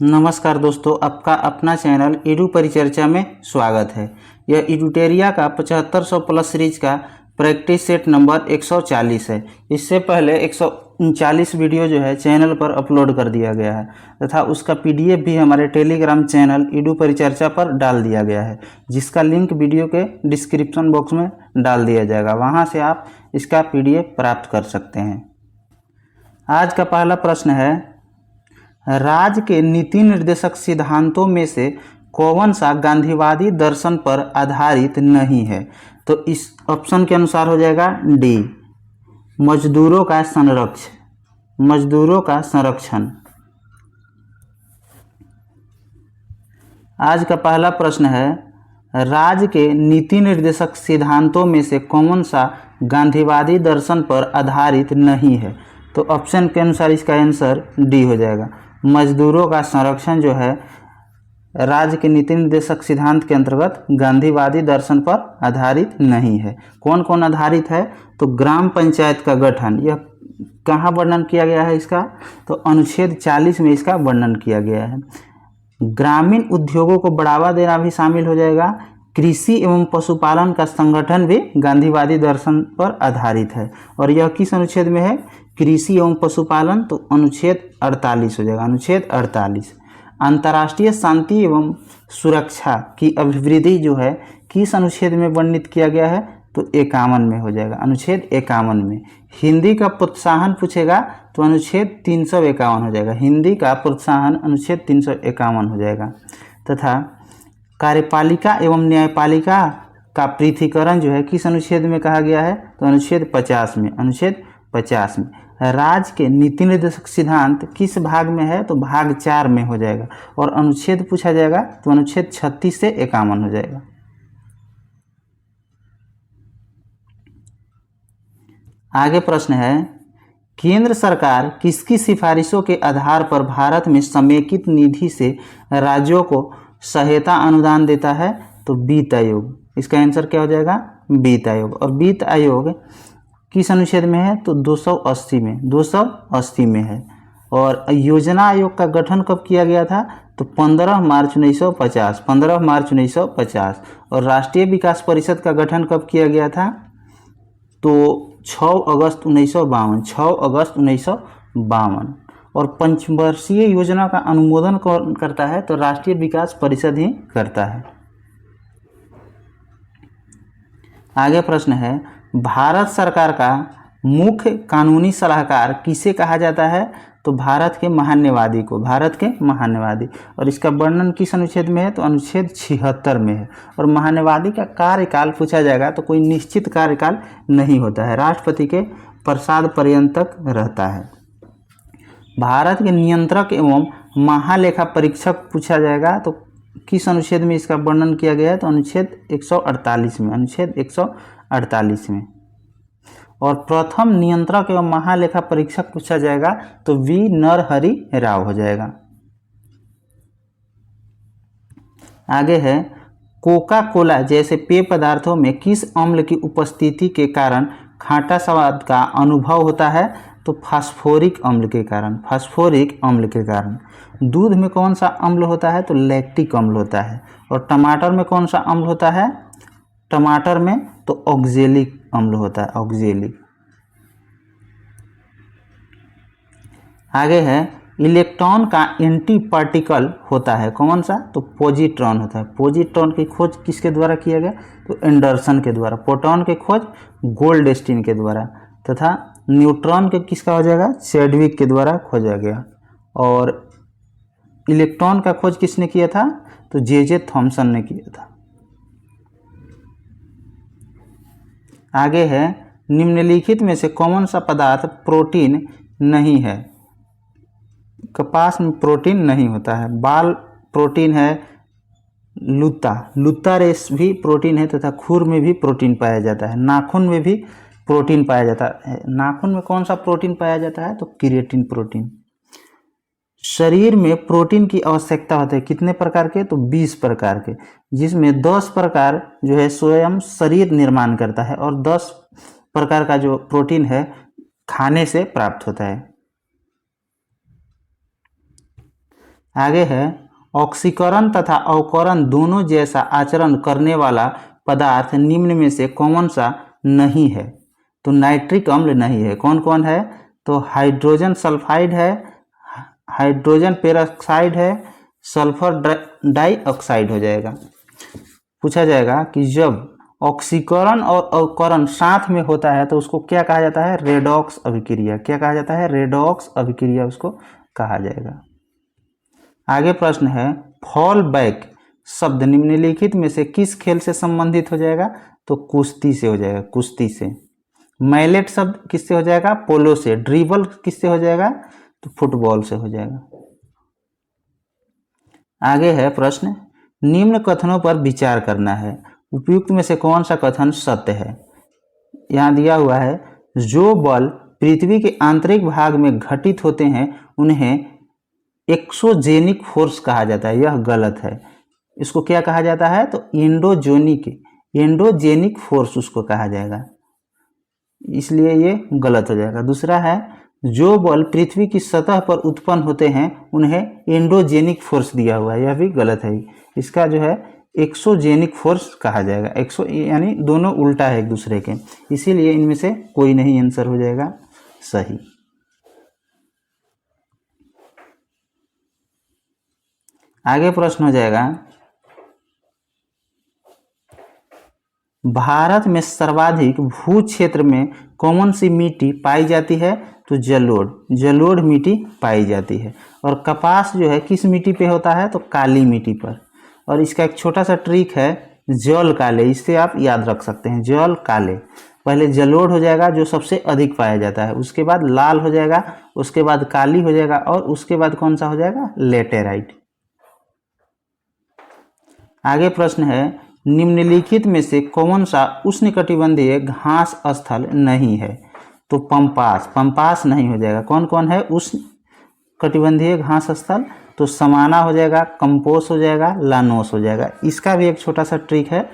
नमस्कार दोस्तों, आपका अपना चैनल एडू परिचर्चा में स्वागत है। यह एडुटेरिया का 7500 प्लस सीरीज का प्रैक्टिस सेट नंबर 140 है। इससे पहले 139 वीडियो जो है चैनल पर अपलोड कर दिया गया है तथा उसका पीडीएफ भी हमारे टेलीग्राम चैनल एडू परिचर्चा पर डाल दिया गया है, जिसका लिंक वीडियो के डिस्क्रिप्शन बॉक्स में डाल दिया जाएगा। वहां से आप इसका पीडीएफ प्राप्त कर सकते हैं। आज का पहला प्रश्न है, राज्य के नीति निर्देशक सिद्धांतों में से कौन सा गांधीवादी दर्शन पर आधारित नहीं है? तो इस ऑप्शन के अनुसार हो जाएगा डी, मजदूरों का संरक्षण। आज का पहला प्रश्न है, राज्य के नीति निर्देशक सिद्धांतों में से कौन सा गांधीवादी दर्शन पर आधारित नहीं है? तो ऑप्शन के अनुसार इसका आंसर डी हो जाएगा। मजदूरों का संरक्षण जो है राज्य के नीति निर्देशक सिद्धांत के अंतर्गत गांधीवादी दर्शन पर आधारित नहीं है। कौन कौन आधारित है? तो ग्राम पंचायत का गठन, यह कहाँ वर्णन किया गया है इसका? तो अनुच्छेद 40 में इसका वर्णन किया गया है। ग्रामीण उद्योगों को बढ़ावा देना भी शामिल हो जाएगा। कृषि एवं पशुपालन का संगठन भी गांधीवादी दर्शन पर आधारित है। और यह किस अनुच्छेद में है? कृषि एवं पशुपालन, तो अनुच्छेद 48 हो जाएगा, अनुच्छेद 48। अंतर्राष्ट्रीय शांति एवं सुरक्षा की अभिवृद्धि जो है किस अनुच्छेद में वर्णित किया गया है? तो 51 में हो जाएगा, अनुच्छेद 51 में। हिंदी का प्रोत्साहन पूछेगा तो अनुच्छेद 351 हो जाएगा, हिंदी का प्रोत्साहन अनुच्छेद 351 हो जाएगा। तथा कार्यपालिका एवं न्यायपालिका का पृथक्करण जो है किस अनुच्छेद में कहा गया है? तो अनुच्छेद 50 में, अनुच्छेद 50 में। राज्य के नीति निर्देशक सिद्धांत किस भाग में है? तो भाग 4 में हो जाएगा। और अनुच्छेद पूछा जाएगा तो अनुच्छेद 36 से 51 हो जाएगा। आगे प्रश्न है, केंद्र सरकार किसकी सिफारिशों के आधार पर भारत में समेकित निधि से राज्यों को सहायता अनुदान देता है? तो वित्त आयोग। इसका आंसर क्या हो जाएगा? वित्त आयोग। और वित्त आयोग किस अनुच्छेद में है? तो 280 में, 280 में है। और योजना आयोग का गठन कब किया गया था? तो 15 मार्च 1950, 15 मार्च 1950। और राष्ट्रीय विकास परिषद का गठन कब किया गया था? तो 6 अगस्त 1952, 6 अगस्त 1952। और पंचवर्षीय योजना का अनुमोदन कौन करता है? तो राष्ट्रीय विकास परिषद ही करता है। आगे प्रश्न है, भारत सरकार का मुख्य कानूनी सलाहकार किसे कहा जाता है? तो भारत के महान्यवादी को, भारत के महान्यवादी। और इसका वर्णन किस अनुच्छेद में है? तो अनुच्छेद 76 में है। और महान्यवादी का कार्यकाल पूछा जाएगा तो कोई निश्चित कार्यकाल नहीं होता है, राष्ट्रपति के प्रसाद पर्यंत तक रहता है। भारत के नियंत्रक एवं महालेखा परीक्षक पूछा जाएगा तो किस अनुच्छेद में इसका वर्णन किया गया है? तो अनुच्छेद 148 में, अनुच्छेद 148 में। और प्रथम नियंत्रक एवं महालेखा परीक्षक पूछा जाएगा तो वी नरहरि राव हो जाएगा। आगे है, कोका कोला जैसे पेय पदार्थों में किस अम्ल की उपस्थिति के कारण खाटा स्वाद का अनुभव होता है? तो फास्फोरिक अम्ल के कारण, फास्फोरिक अम्ल के कारण। दूध में कौन सा अम्ल होता है? तो लैक्टिक अम्ल होता है। और टमाटर में कौन सा अम्ल होता है? टमाटर में तो ऑक्जेलिक अम्ल होता है, ऑक्जेलिक। आगे है, इलेक्ट्रॉन का एंटी पार्टिकल होता है कौन सा? तो पॉजिट्रॉन होता है। पॉजिट्रॉन की खोज किसके द्वारा किया गया? तो एंडरसन के द्वारा। प्रोटॉन की खोज गोल्डस्टीन के द्वारा। तथा न्यूट्रॉन के किसका हो जाएगा? चैडविक के द्वारा खोजा गया। और इलेक्ट्रॉन का खोज किसने किया था? तो जे थॉमसन ने किया था। आगे है, निम्नलिखित में से कौन सा पदार्थ प्रोटीन नहीं है? कपास में प्रोटीन नहीं होता है। बाल प्रोटीन है, लुत्ता रेस भी प्रोटीन है तथा खुर में भी प्रोटीन पाया जाता है। नाखून में भी प्रोटीन पाया जाता है। नाखून में कौन सा प्रोटीन पाया जाता है? तो क्रिएटिन प्रोटीन। शरीर में प्रोटीन की आवश्यकता होती है कितने प्रकार के? तो 20 प्रकार के, जिसमें 10 प्रकार जो है स्वयं शरीर निर्माण करता है और 10 प्रकार का जो प्रोटीन है खाने से प्राप्त होता है। आगे है ऑक्सीकरण तथा अवकरण दोनों जैसा आचरण करने वाला पदार्थ निम्न में से कौन सा नहीं है? तो नाइट्रिक अम्ल नहीं है। कौन कौन है? तो हाइड्रोजन सल्फाइड है, हाइड्रोजन पेरोक्साइड है, सल्फर डाइऑक्साइड हो जाएगा। पूछा जाएगा कि जब ऑक्सीकरण और अवकरण साथ में होता है तो उसको क्या कहा जाता है? रेडॉक्स अभिक्रिया। क्या कहा जाता है? रेडॉक्स अभिक्रिया उसको कहा जाएगा। आगे प्रश्न है फॉल बैक शब्द निम्नलिखित में से किस खेल से संबंधित हो जाएगा? तो कुश्ती से हो जाएगा, कुश्ती से। मैलेट शब्द किससे हो जाएगा? पोलो से। ड्रिबल किससे हो जाएगा? तो फुटबॉल से हो जाएगा। आगे है प्रश्न निम्न कथनों पर विचार करना है, उपयुक्त में से कौन सा कथन सत्य है? यहाँ दिया हुआ है जो बल पृथ्वी के आंतरिक भाग में घटित होते हैं उन्हें एक्सोजेनिक फोर्स कहा जाता है। यह गलत है। इसको क्या कहा जाता है? तो एंडोजेनिक फोर्स उसको कहा जाएगा, इसलिए ये गलत हो जाएगा। दूसरा है जो बल पृथ्वी की सतह पर उत्पन्न होते हैं उन्हें एंडोजेनिक फोर्स दिया हुआ है, यह भी गलत है। इसका जो है एक्सोजेनिक फोर्स कहा जाएगा। एक्सो यानी दोनों उल्टा है एक दूसरे के, इसीलिए इनमें से कोई नहीं आंसर हो जाएगा सही। आगे प्रश्न हो जाएगा भारत में सर्वाधिक भू क्षेत्र में कौन सी मिट्टी पाई जाती है? तो जलोढ़ मिट्टी पाई जाती है। और कपास जो है किस मिट्टी पे होता है? तो काली मिट्टी पर। और इसका एक छोटा सा ट्रिक है जल काले, इससे आप याद रख सकते हैं जल काले। पहले जलोढ़ हो जाएगा जो सबसे अधिक पाया जाता है, उसके बाद लाल हो जाएगा, उसके बाद काली हो जाएगा और उसके बाद कौन सा हो जाएगा? लेटेराइट। आगे प्रश्न है निम्नलिखित में से कौन सा उष्णकटिबंधीय घास स्थल नहीं है? तो पंपास नहीं हो जाएगा। कौन कौन है उष्णकटिबंधीय घास स्थल? तो समाना हो जाएगा, कंपोस हो जाएगा, लानोस हो जाएगा। इसका भी एक छोटा सा ट्रिक है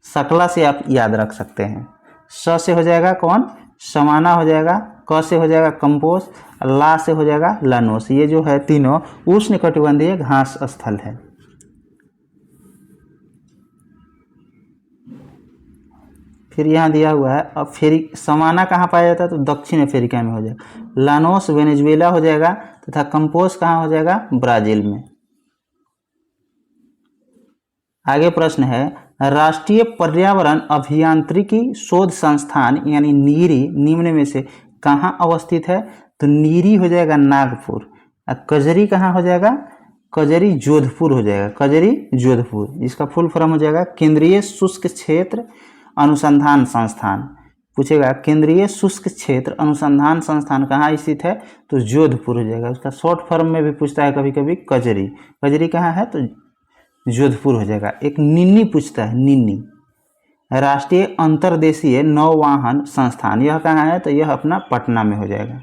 सकला से आप याद रख सकते हैं। स से हो जाएगा कौन? समाना हो जाएगा, क से हो जाएगा कंपोस, ला से हो जाएगा लानोस। ये जो है तीनों उष्णकटिबंधीय घास स्थल है। फिर यहाँ दिया हुआ है अब समाना कहाँ पाया जाता है? तो दक्षिण अफ्रीका में हो जाएगा। लानोस वेनेजुएला हो जाएगा तथा कंपोस कहाँ हो जाएगा? ब्राजील में। आगे प्रश्न है राष्ट्रीय पर्यावरण अभियांत्रिकी शोध संस्थान यानी नीरी निम्न में से कहाँ अवस्थित है? तो नीरी हो जाएगा नागपुर। कजरी कहाँ हो जाएगा? कजरी जोधपुर हो जाएगा, कजरी जोधपुर। इसका फुल फॉर्म हो जाएगा केंद्रीय शुष्क क्षेत्र अनुसंधान संस्थान। पूछेगा केंद्रीय शुष्क क्षेत्र अनुसंधान संस्थान कहाँ स्थित है? तो जोधपुर हो जाएगा। उसका शॉर्ट फॉर्म में भी पूछता है कभी कभी कजरी कहाँ है? तो जोधपुर हो जाएगा। एक निन्नी पूछता है, निन्नी राष्ट्रीय अंतर्देशीय नौवाहन संस्थान, यह कहाँ है? तो यह अपना पटना में हो जाएगा।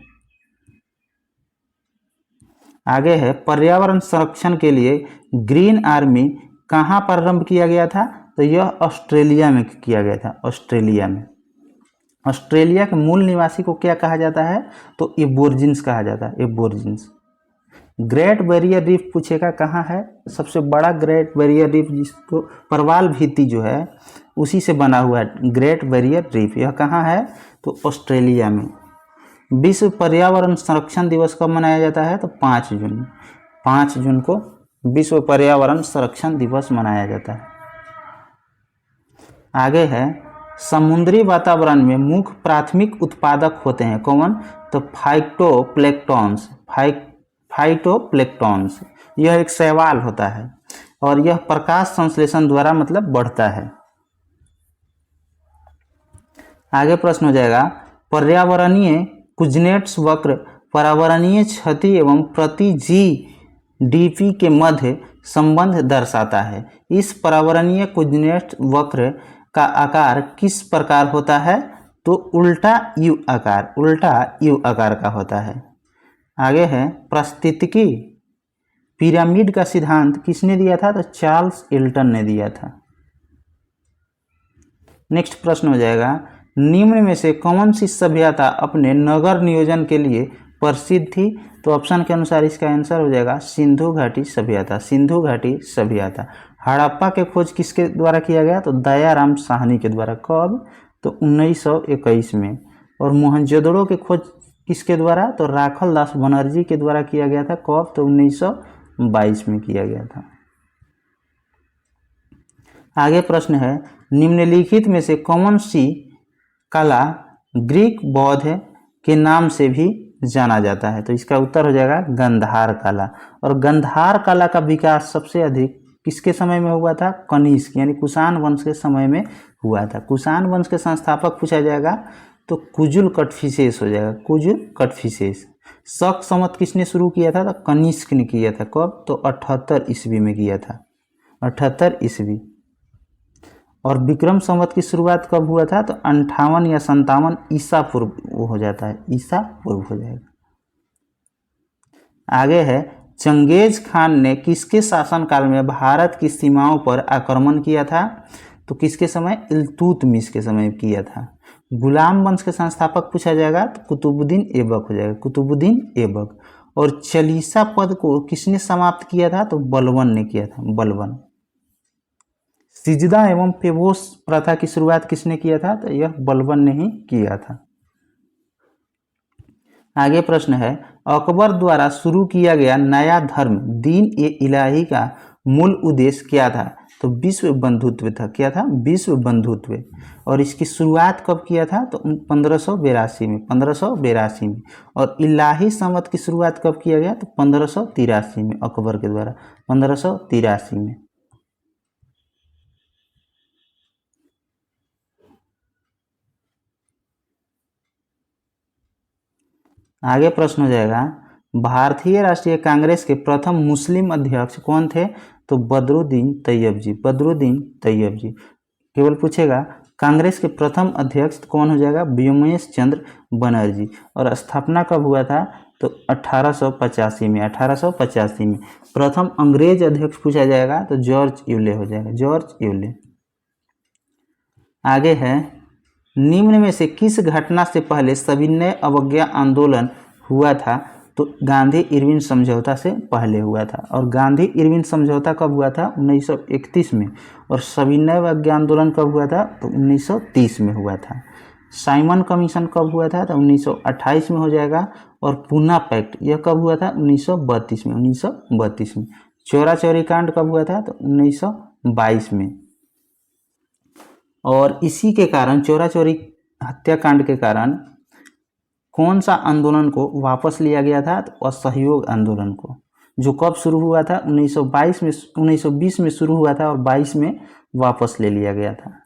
आगे है पर्यावरण संरक्षण के लिए ग्रीन आर्मी कहाँ प्रारंभ किया गया था? तो यह ऑस्ट्रेलिया में किया गया था, ऑस्ट्रेलिया में। ऑस्ट्रेलिया के मूल निवासी को क्या कहा जाता है? तो एबोर्जिन्स कहा जाता है, एबोर्जिन्स। ग्रेट बैरियर रीफ पूछेगा कहाँ है? सबसे बड़ा ग्रेट बैरियर रीफ जिसको प्रवाल भित्ति जो है उसी से बना हुआ है ग्रेट बैरियर रीफ, यह कहाँ है? तो ऑस्ट्रेलिया में। विश्व पर्यावरण संरक्षण दिवस कब मनाया जाता है? तो 5 जून को विश्व पर्यावरण संरक्षण दिवस मनाया जाता है। आगे है समुद्री वातावरण में मुख्य प्राथमिक उत्पादक होते हैं कौन? तो फाइटोप्लैंक्टन्स। यह एक शैवाल होता है और यह प्रकाश संश्लेषण द्वारा मतलब बढ़ता है। आगे प्रश्न हो जाएगा पर्यावरणीय कुजनेट्स वक्र पर्यावरणीय क्षति एवं प्रति जीडीपी के मध्य संबंध दर्शाता है। इस पर्यावरणीय कुजनेट्स वक्र का आकार किस प्रकार होता है? तो उल्टा यू आकार का होता है। आगे है पारिस्थितिकी पिरामिड का सिद्धांत किसने दिया था? तो चार्ल्स एल्टन ने दिया था। प्रश्न हो जाएगा निम्न में से कौन सी सभ्यता अपने नगर नियोजन के लिए प्रसिद्ध थी? तो ऑप्शन के अनुसार इसका आंसर हो जाएगा सिंधु घाटी सभ्यता। सिंधु घाटी सभ्यता। हड़प्पा के खोज किसके द्वारा किया गया? तो दयाराम साहनी के द्वारा। कब? तो 1921 में। और मोहनजोदड़ो के खोज किसके द्वारा? तो राखल दास बनर्जी के द्वारा किया गया था। कब? तो 1922 में किया गया था। आगे प्रश्न है, निम्नलिखित में से कौन सी कला ग्रीक बौद्ध के नाम से भी जाना जाता है? तो इसका उत्तर हो जाएगा गंधार कला। और गंधार कला का विकास सबसे अधिक किसके समय में हुआ था? कनिष्क यानी कुषाण वंश के समय में हुआ था। कुषाण वंश के संस्थापक पूछा जाएगा तो कुजुल कटफिसेस हो जाएगा। कुजुल कटफिसेस। शक संवत किसने शुरू किया था? तो कनिष्क ने किया था। कब? तो 78 ईस्वी में किया था। 78 ईस्वी। और विक्रम संवत की शुरुआत कब हुआ था? तो 58 या 57 ईसा पूर्व वो हो जाता है। ईसा पूर्व हो जाएगा। आगे है, चंगेज खान ने किसके शासनकाल में भारत की सीमाओं पर आक्रमण किया था? तो किसके समय? इल्तुतमिश के समय किया था। गुलाम वंश के संस्थापक पूछा जाएगा तो कुतुबुद्दीन ऐबक हो जाएगा। कुतुबुद्दीन ऐबक। और चालीसा पद को किसने समाप्त किया था? तो बलबन ने किया था। बलबन। सिजदा एवं पेबोस प्रथा की शुरुआत किसने किया था? तो यह बलबन ने ही किया था। आगे प्रश्न है, अकबर द्वारा शुरू किया गया नया धर्म दीन ए इलाही का मूल उद्देश्य क्या था? तो विश्व बंधुत्व था। क्या था? विश्व बंधुत्व। और इसकी शुरुआत कब किया था? तो 1582 में। 1582 में। और इलाही संवत की शुरुआत कब किया गया? तो 1583 में अकबर के द्वारा। 1583 में। आगे प्रश्न हो जाएगा, भारतीय राष्ट्रीय कांग्रेस के प्रथम मुस्लिम अध्यक्ष कौन थे? तो बदरुद्दीन तैयब जी। बदरुद्दीन तैयब जी। केवल पूछेगा कांग्रेस के प्रथम अध्यक्ष कौन हो जाएगा? व्योमेश चंद्र बनर्जी। और स्थापना कब हुआ था? तो 1885 में। 1885 में। प्रथम अंग्रेज अध्यक्ष पूछा जाएगा तो जॉर्ज यूले हो जाएगा। George Yule. आगे है, निम्न में से किस घटना से पहले सविनय अवज्ञा आंदोलन हुआ था? तो गांधी इरविन समझौता से पहले हुआ था। और गांधी इरविन समझौता कब हुआ था? 1931 में। और सविनय अवज्ञा आंदोलन कब हुआ था? तो 1930 में हुआ था। साइमन कमीशन कब हुआ था? तो 1928 में हो जाएगा। और पूना पैक्ट यह कब हुआ था? 1932 में। 1932 में। चौरा चौरी कांड कब हुआ था? तो 1922 में। और इसी के कारण चौरा चौरी हत्याकांड के कारण कौन सा आंदोलन को वापस लिया गया था? तो असहयोग आंदोलन को, जो कब शुरू हुआ था? 1922 में। 1920 में शुरू हुआ था और 22 में वापस ले लिया गया था।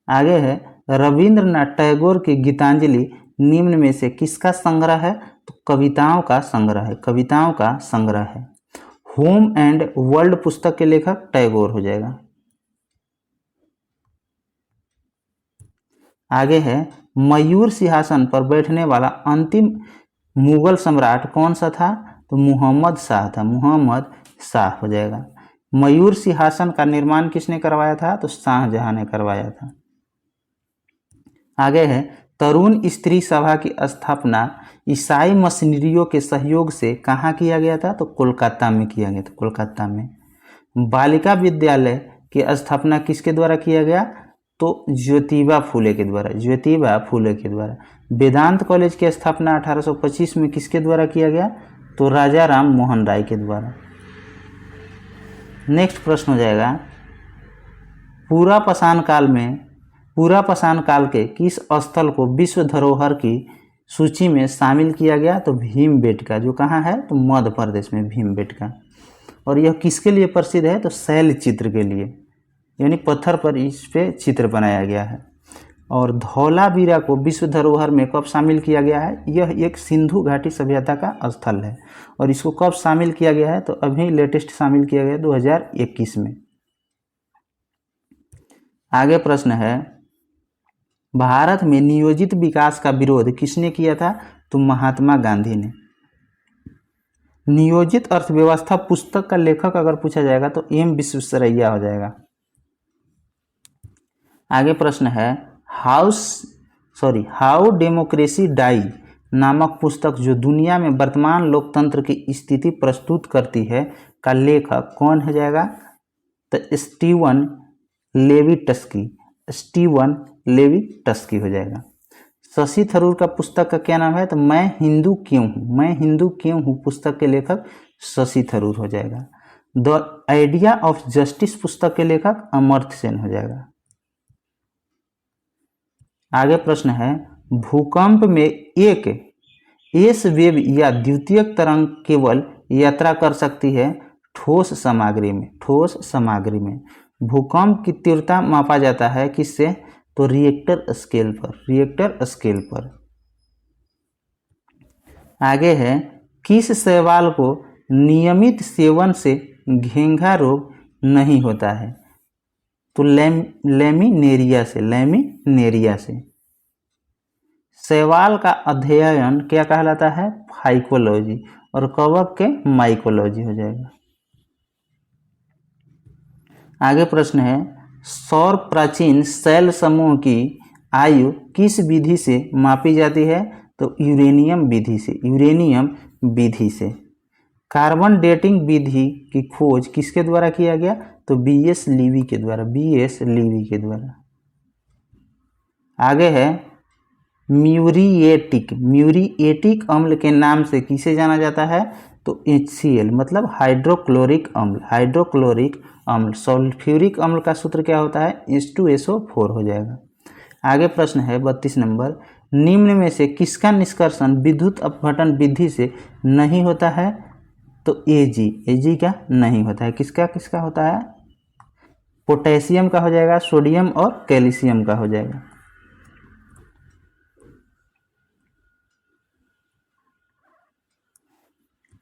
आगे है, रविंद्रनाथ टैगोर की गीतांजलि निम्न में से किसका संग्रह है? तो कविताओं का संग्रह है। कविताओं का संग्रह है। होम एंड वर्ल्ड पुस्तक के लेखक टैगोर हो जाएगा। आगे है, मयूर सिंहासन पर बैठने वाला अंतिम मुगल सम्राट कौन सा था? तो मुहम्मद शाह था। मुहम्मद शाह हो जाएगा। मयूर सिंहासन का निर्माण किसने करवाया था? तो शाहजहां ने करवाया था। आगे है, तरुण स्त्री सभा की स्थापना ईसाई मशीनरियों के सहयोग से कहाँ किया गया था? तो कोलकाता में किया गया था। कोलकाता में। बालिका विद्यालय की स्थापना किसके द्वारा किया गया? तो ज्योतिबा फूले के द्वारा। ज्योतिबा फूले के द्वारा। वेदांत कॉलेज की स्थापना 1825 में किसके द्वारा किया गया? तो राजा राम मोहन राय के द्वारा। नेक्स्ट प्रश्न हो जाएगा, पूरा पाषाण काल के किस स्थल को विश्व धरोहर की सूची में शामिल किया गया? तो भीमबेटका, जो कहाँ है? तो मध्य प्रदेश में भीमबेटका। और यह किसके लिए प्रसिद्ध है? तो शैल चित्र के लिए, यानी पत्थर पर इस पे चित्र बनाया गया है। और धौलावीरा को विश्व धरोहर में कब शामिल किया गया है? यह एक सिंधु घाटी सभ्यता का स्थल है। और इसको कब शामिल किया गया है? तो अभी लेटेस्ट शामिल किया गया 2021 में। आगे प्रश्न है, भारत में नियोजित विकास का विरोध किसने किया था? तो महात्मा गांधी ने। नियोजित अर्थव्यवस्था पुस्तक का लेखक अगर पूछा जाएगा तो एम विश्वेश्वरैया हो जाएगा। आगे प्रश्न है, हाउ डेमोक्रेसी डाई नामक पुस्तक जो दुनिया में वर्तमान लोकतंत्र की स्थिति प्रस्तुत करती है का लेखक कौन हो जाएगा? तो Steven Levitsky, Steven Levitsky हो जाएगा। शशि थरूर का पुस्तक का क्या नाम है? तो मैं हिंदू क्यों हूँ, मैं हिंदू क्यों हूँ पुस्तक के लेखक शशि थरूर हो जाएगा। द आइडिया ऑफ जस्टिस पुस्तक के लेखक अमर्त्य सेन हो जाएगा। आगे प्रश्न है, भूकंप में एक एस वेव या द्वितीयक तरंग केवल यात्रा कर सकती है ठोस सामग्री में, ठोस सामग्री में। भूकंप की तीव्रता मापा जाता है किससे? तो रिएक्टर स्केल पर, रिएक्टर स्केल पर। आगे है, किस शैवाल को नियमित सेवन से घेंघा रोग नहीं होता है? तो लैमिनेरिया से, लैमिनेरिया से। शैवाल का अध्ययन क्या कहलाता है? फाइकोलॉजी, और कवक के माइकोलॉजी हो जाएगा। आगे प्रश्न है, सौर प्राचीन शैल समूह की आयु किस विधि से मापी जाती है? तो यूरेनियम विधि से, यूरेनियम विधि से। कार्बन डेटिंग विधि की खोज किसके द्वारा किया गया? तो बीएस लीवी के द्वारा, बीएस लीवी के द्वारा। आगे है, म्यूरिएटिक, म्यूरिएटिक अम्ल के नाम से किसे जाना जाता है? तो HCl मतलब हाइड्रोक्लोरिक अम्ल, हाइड्रोक्लोरिक अम्ल। सल्फ्यूरिक अम्ल का सूत्र क्या होता है? H2SO4 हो जाएगा। आगे प्रश्न है 32 नंबर, निम्न में से किसका निष्कर्षण विद्युत अपघटन विधि से नहीं होता है? तो Ag का नहीं होता है। किसका किसका होता है? पोटेशियम का हो जाएगा, सोडियम और कैल्शियम का हो जाएगा।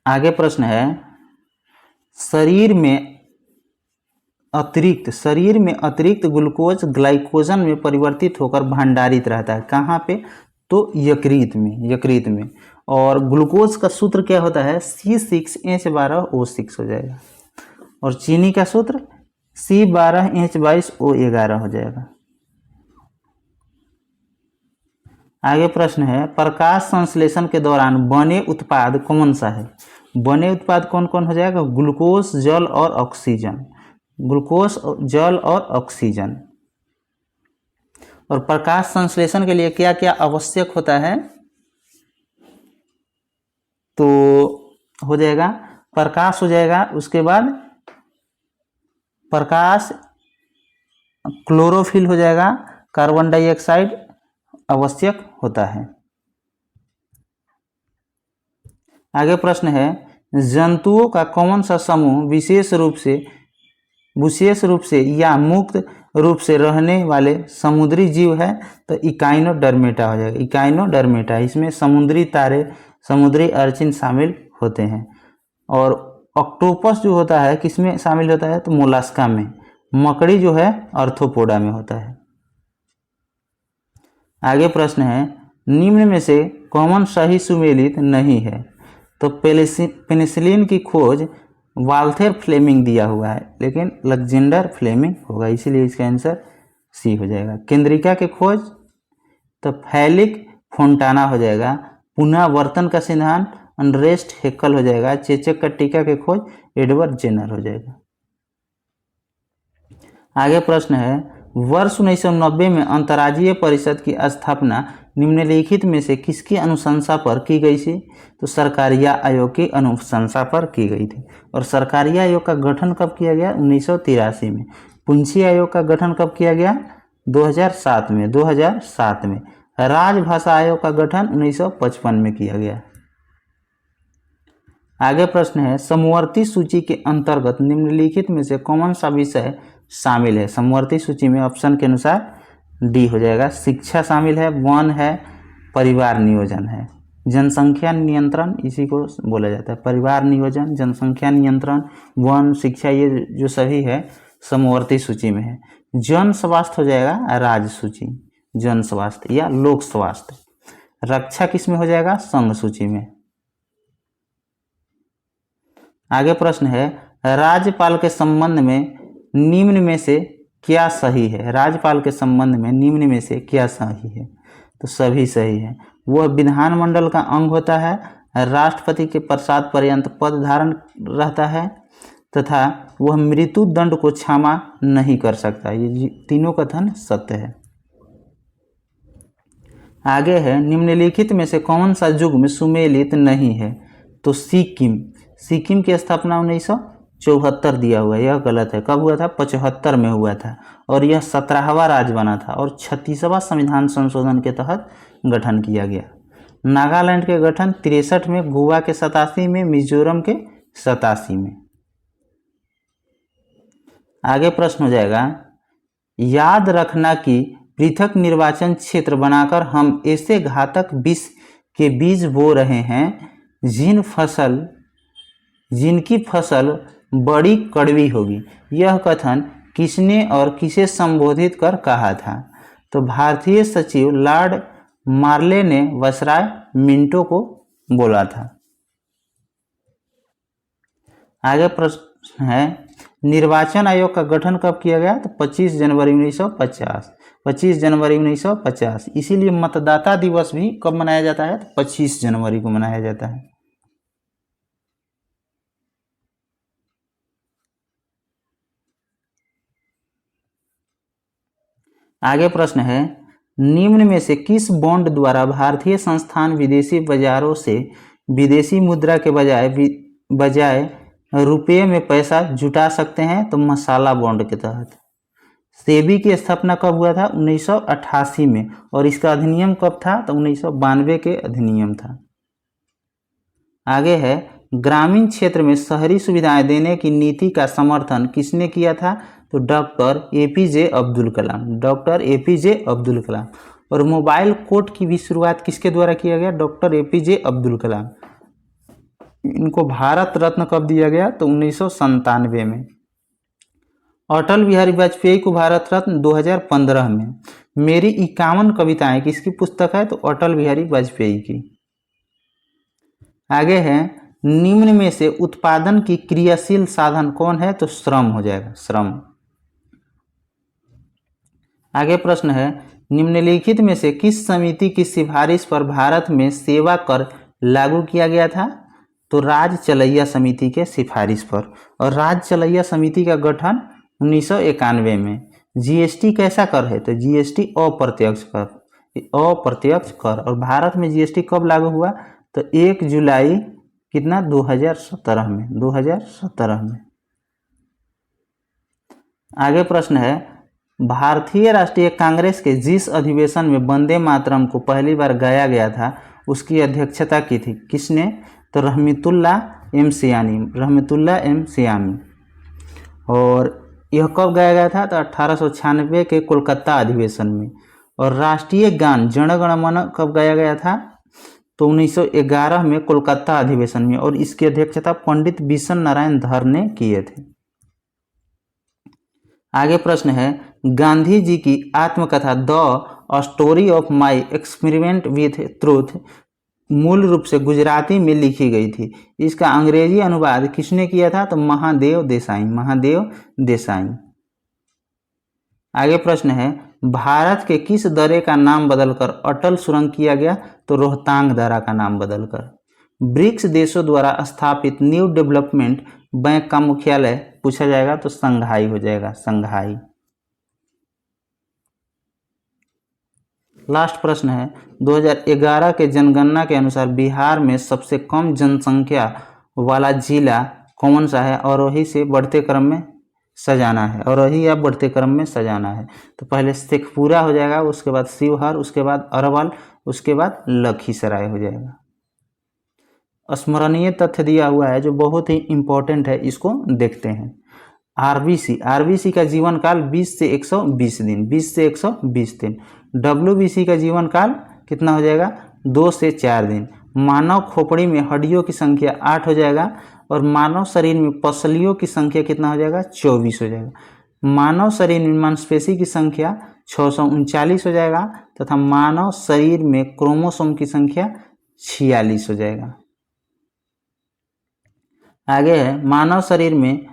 आगे प्रश्न है, शरीर में अतिरिक्त ग्लूकोज ग्लाइकोजन में परिवर्तित होकर भंडारित रहता है। कहाँ पे? तो यकृत में, यकृत में। और ग्लूकोज का सूत्र क्या होता है? C6H12O6 हो जाएगा। और चीनी का सूत्र C12H22O11 हो जाएगा। आगे प्रश्न है, प्रकाश संश्लेषण के दौरान बने उत्पाद कौन सा है? बने उत्पाद कौन कौन हो जाएगा? ग्लूकोज, जल और ऑक्सीजन, ग्लूकोज, जल और ऑक्सीजन। और प्रकाश संश्लेषण के लिए क्या क्या आवश्यक होता है? तो हो जाएगा प्रकाश हो जाएगा, उसके बाद प्रकाश, क्लोरोफिल हो जाएगा, कार्बन डाइऑक्साइड आवश्यक होता है। आगे प्रश्न है, जंतुओं का कौन सा समूह विशेष रूप से या मुक्त रूप से रहने वाले समुद्री जीव है? तो इकाइनोडर्मेटा हो जाएगा, इकाइनोडर्मेटा। इसमें समुद्री तारे, समुद्री अर्चिन शामिल होते हैं। और ऑक्टोपस जो होता है किसमें शामिल होता है? तो मोलास्का में। मकड़ी जो है आर्थ्रोपोडा में होता है। आगे प्रश्न है, निम्न में से कौन सही सुमेलित नहीं है? तो पेनिसिलिन की खोज वाल्थेर फ्लेमिंग दिया हुआ है, लेकिन अलेक्जेंडर फ्लेमिंग होगा, इसीलिए इसका आंसर सी हो जाएगा। केंद्रिका की खोज तो फैलिक फोंटाना हो जाएगा। पुनरावर्तन का सिद्धांत अनरेस्ट हेक्कल हो जाएगा। चेचक का टीका की खोज एडवर्ड जेनर हो जाएगा। आगे प्रश्न है, वर्ष 1990 में अंतर्राज्यीय परिषद की स्थापना निम्नलिखित में से किसकी अनुशंसा पर की गई थी? तो सरकारिया आयोग की अनुशंसा पर की गई थी। और सरकारिया आयोग का गठन कब किया गया? 1983 में। पुंछी आयोग का गठन कब किया गया? 2007 में, 2007 में। राजभाषा आयोग का गठन 1955 में किया गया। आगे प्रश्न है, समवर्ती सूची के अंतर्गत निम्नलिखित में से कौन सा विषय शामिल है? समवर्ती सूची में ऑप्शन के अनुसार डी हो जाएगा। शिक्षा शामिल है, वन है, परिवार नियोजन है, जनसंख्या नियंत्रण इसी को बोला जाता है। परिवार नियोजन, जनसंख्या नियंत्रण, वन, शिक्षा, ये जो सभी है समवर्ती सूची में है। जन स्वास्थ्य हो जाएगा राज्य सूची, जन स्वास्थ्य या लोक स्वास्थ्य। रक्षा किस में हो जाएगा? संघ सूची में। आगे प्रश्न है, राज्यपाल के संबंध में निम्न में से क्या सही है? राज्यपाल के संबंध में निम्न में से क्या सही है? तो सभी सही है। वह विधानमंडल का अंग होता है, राष्ट्रपति के पश्चात पर्यंत पद धारण रहता है तथा वह मृत्यु दंड को क्षमा नहीं कर सकता। ये तीनों कथन सत्य है। आगे है, निम्नलिखित में से कौन सा युग्म सुमेलित नहीं है? तो सिक्किम की स्थापना 1974 दिया हुआ है, यह गलत है। कब हुआ था? 75 में हुआ था और यह 17वां राज्य बना था और 36वां संविधान संशोधन के तहत गठन किया गया। नागालैंड के गठन 63 में, गोवा के 87 में, मिजोरम के 87 में। आगे प्रश्न हो जाएगा, याद रखना कि पृथक निर्वाचन क्षेत्र बनाकर हम ऐसे घातक विष के बीज बो रहे हैं जिनकी फसल बड़ी कड़वी होगी। यह कथन किसने और किसे संबोधित कर कहा था? तो भारतीय सचिव लॉर्ड मार्ले ने वायसराय मिंटो को बोला था। आगे प्रश्न है, निर्वाचन आयोग का गठन कब किया गया? तो 25 जनवरी 1950। 25 जनवरी 1950। इसीलिए मतदाता दिवस भी कब मनाया जाता है? तो 25 जनवरी को मनाया जाता है। आगे प्रश्न है, निम्न में से किस बॉन्ड द्वारा भारतीय संस्थान विदेशी बाजारों से विदेशी मुद्रा के बजाय रुपये में पैसा जुटा सकते हैं? तो मसाला बॉन्ड के तहत। सेबी की स्थापना कब हुआ था? 1988 में और इसका अधिनियम कब था? तो 1992 के अधिनियम था। आगे है, ग्रामीण क्षेत्र में शहरी सुविधाएं देने की नीति का समर्थन किसने किया था? तो doctor APJ Abdul Kalam. Doctor APJ Abdul Kalam. और मोबाइल कोर्ट की भी शुरुआत किसके द्वारा किया गया? Doctor APJ Abdul Kalam. इनको भारत रत्न कब दिया गया? तो 1997 में। अटल बिहारी वाजपेयी को भारत रत्न 2015 में। मेरी 51 कविताएं किसकी पुस्तक है? तो अटल बिहारी वाजपेयी की। आगे है, निम्न में से उत्पादन की क्रियाशील साधन कौन है? तो श्रम हो जाएगा, श्रम। आगे प्रश्न है, निम्नलिखित में से किस समिति की सिफारिश पर भारत में सेवा कर लागू किया गया था? तो राज्य चलैया समिति के सिफारिश पर। और राज्य चलैया समिति का गठन 1991 में। जीएसटी कैसा कर है? तो जीएसटी अप्रत्यक्ष कर। और भारत में जीएसटी कब लागू हुआ? तो 1 जुलाई 2017 में। 2017 में। आगे प्रश्न है, भारतीय राष्ट्रीय कांग्रेस के जिस अधिवेशन में वंदे मातरम को पहली बार गाया गया था उसकी अध्यक्षता की थी किसने? तो रहमतुल्लाह एम सियामी। और यह कब गाया गया था? तो 1896 के कोलकाता अधिवेशन में। और राष्ट्रीय गान जन गण मन कब गाया गया था? तो 1911 में कोलकाता अधिवेशन में। और इसकी अध्यक्षता पंडित बिशन नारायण धर ने किए थे। आगे प्रश्न है, गांधी जी की आत्मकथा the story of my experiment with truth मूल रूप से गुजराती में लिखी गई थी। इसका अंग्रेजी अनुवाद किसने किया था? तो महादेव देसाई। आगे प्रश्न है, भारत के किस दर्रे का नाम बदलकर अटल सुरंग किया गया? तो रोहतांग दर्रा का नाम बदलकर। ब्रिक्स देशों द्वारा स्थापित न्यू डेवलपमेंट बैंक का मुख्यालय पूछा जाएगा तो संघाई हो जाएगा, संघाई। लास्ट प्रश्न है, 2011 के जनगणना के अनुसार बिहार में सबसे कम जनसंख्या वाला जिला कौन सा है? अरोही से बढ़ते क्रम में सजाना है, अरोही या बढ़ते क्रम में सजाना है। तो पहले शेखपुरा हो जाएगा, उसके बाद शिवहर, उसके बाद अरवल, उसके बाद लखीसराय हो जाएगा। स्मरणीय तथ्य दिया हुआ है जो बहुत ही इंपॉर्टेंट है, इसको देखते हैं। आरबीसी का जीवन काल 20 से 120 दिन, 20 से 120 दिन। डब्ल्यूबीसी का जीवन काल कितना हो जाएगा? 2 से 4 दिन। मानव खोपड़ी में हड्डियों की संख्या 8 हो जाएगा और मानव शरीर में पसलियों की संख्या कितना हो जाएगा? 24 हो जाएगा। मानव शरीर में मांसपेशी की संख्या 639 हो जाएगा तथा मानव शरीर में क्रोमोसोम की संख्या 46 हो जाएगा। आगे है, मानव शरीर में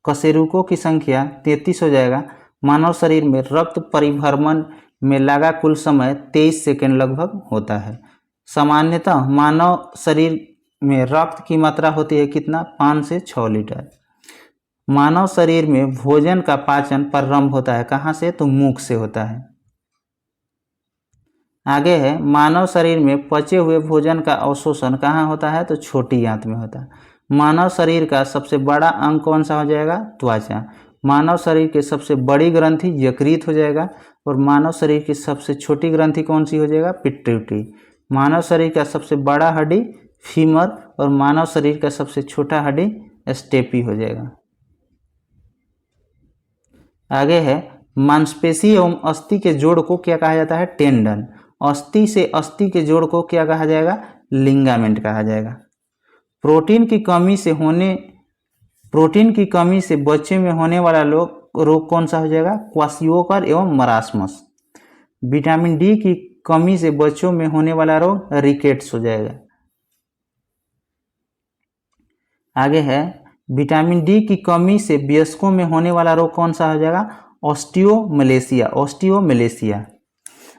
कशेरुकों की संख्या 33 हो जाएगा। मानव शरीर में रक्त परिभ्रमण में लगा कुल समय 23 सेकेंड लगभग होता है। सामान्यतः मानव शरीर में रक्त की मात्रा होती है कितना, 5 से 6 लीटर। मानव शरीर में भोजन का पाचन प्रारंभ होता है कहाँ से, तो मुख से होता है। आगे है, मानव शरीर में पचे हुए भोजन का अवशोषण कहाँ होता है, तो छोटी आंत में होता है। मानव शरीर का सबसे बड़ा अंग कौन सा हो जाएगा, त्वचा। मानव शरीर की सबसे बड़ी ग्रंथि यकृत हो जाएगा और मानव शरीर की सबसे छोटी ग्रंथि कौन सी हो जाएगा, पिट्यूटरी। मानव शरीर का सबसे बड़ा हड्डी फीमर और मानव शरीर का सबसे छोटा हड्डी स्टेपी हो जाएगा। आगे है, मांसपेशी एवं अस्थि के जोड़ को क्या कहा जाता है, टेंडन। अस्थि से अस्थि के जोड़ को क्या कहा जाएगा, लिगामेंट कहा जाएगा। प्रोटीन की कमी से बच्चे में होने वाला रोग कौन सा हो जाएगा, क्वाशियोकर एवं मरासमस। विटामिन डी की कमी से बच्चों में होने वाला रोग रिकेट्स हो जाएगा। आगे है, विटामिन डी की कमी से वयस्कों में होने वाला रोग कौन सा हो जाएगा, ऑस्टियोमलेशिया।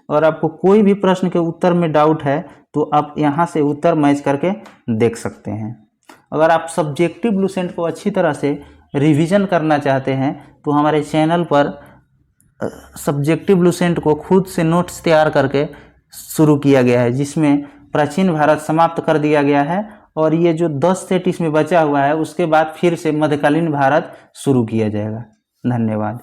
और आपको कोई भी प्रश्न के उत्तर में डाउट है तो आप यहाँ से उत्तर मैच करके देख सकते हैं। अगर आप सब्जेक्टिव ब्लूसेंट को अच्छी तरह से रिवीजन करना चाहते हैं तो हमारे चैनल पर सब्जेक्टिव ब्लूसेंट को खुद से नोट्स तैयार करके शुरू किया गया है, जिसमें प्राचीन भारत समाप्त कर दिया गया है और ये जो 10 सेट इसमें बचा हुआ है उसके बाद फिर से मध्यकालीन भारत शुरू किया जाएगा। धन्यवाद।